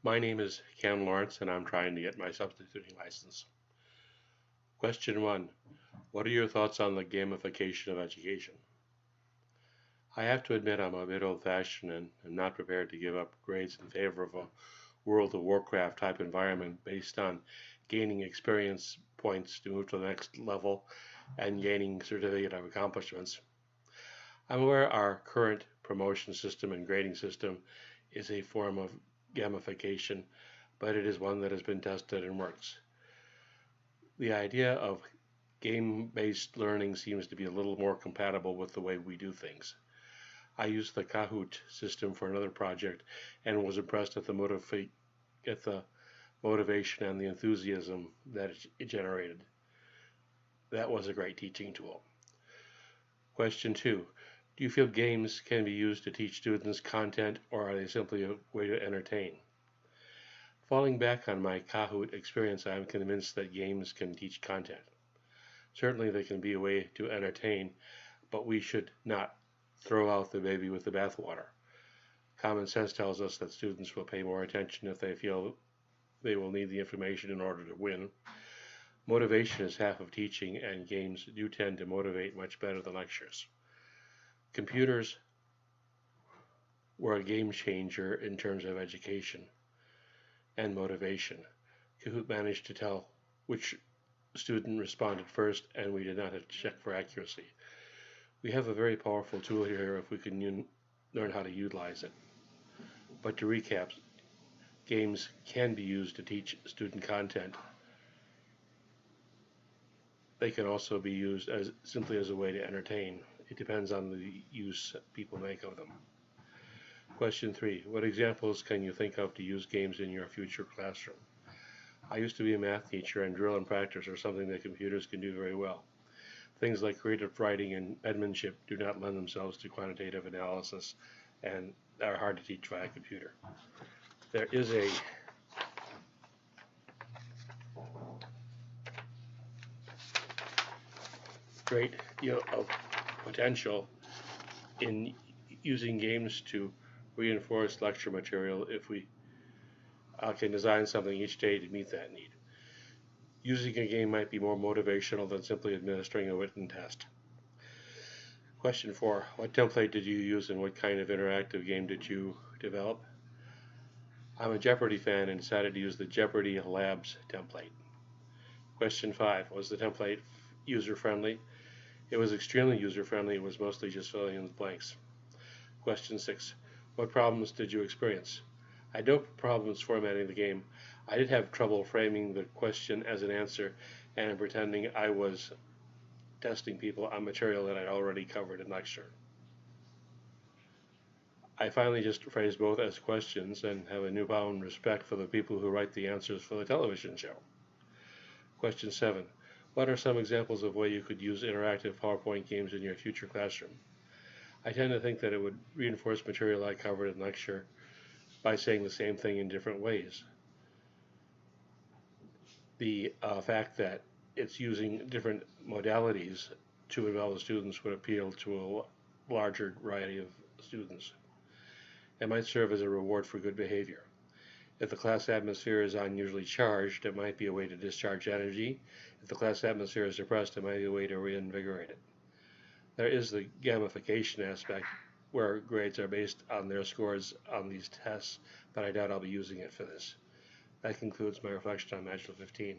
My name is Cam Lawrence, and I'm trying to get my substituting license. Question 1. What are your thoughts on the gamification of education? I have to admit I'm a bit old-fashioned and am not prepared to give up grades in favor of a World of Warcraft type environment based on gaining experience points to move to the next level and gaining certificate of accomplishments. I'm aware our current promotion system and grading system is a form of gamification, but it is one that has been tested and works. The idea of game-based learning seems to be a little more compatible with the way we do things. I used the Kahoot system for another project and was impressed at the motivation and the enthusiasm that it generated. That was a great teaching tool. Question 2. Do you feel games can be used to teach students content, or are they simply a way to entertain? Falling back on my Kahoot experience, I am convinced that games can teach content. Certainly they can be a way to entertain, but we should not throw out the baby with the bathwater. Common sense tells us that students will pay more attention if they feel they will need the information in order to win. Motivation is half of teaching, and games do tend to motivate much better than lectures. Computers were a game changer in terms of education and motivation. Kahoot managed to tell which student responded first, and we did not have to check for accuracy. We have a very powerful tool here if we can learn how to utilize it. But to recap, games can be used to teach student content. They can also be used as simply as a way to entertain. It depends on the use people make of them. Question 3. What examples can you think of to use games in your future classroom? I used to be a math teacher, and drill and practice are something that computers can do very well. Things like creative writing and penmanship do not lend themselves to quantitative analysis and are hard to teach via computer. There is a great deal of potential in using games to reinforce lecture material if we can design something each day to meet that need. Using a game might be more motivational than simply administering a written test. Question 4. What template did you use and what kind of interactive game did you develop? I'm a Jeopardy fan and decided to use the Jeopardy Labs template. Question 5. Was the template user-friendly? It was extremely user-friendly. It was mostly just filling in the blanks. Question 6. What problems did you experience? I had no problems formatting the game. I did have trouble framing the question as an answer and pretending I was testing people on material that I'd already covered in lecture. I finally just phrase both as questions and have a newfound respect for the people who write the answers for the television show. Question 7. What are some examples of ways you could use interactive PowerPoint games in your future classroom? I tend to think that it would reinforce material I covered in lecture by saying the same thing in different ways. The fact that it's using different modalities to involve the students would appeal to a larger variety of students. It might serve as a reward for good behavior. If the class atmosphere is unusually charged, it might be a way to discharge energy. If the class atmosphere is depressed, it might be a way to reinvigorate it. There is the gamification aspect where grades are based on their scores on these tests, but I doubt I'll be using it for this. That concludes my reflection on Module 15.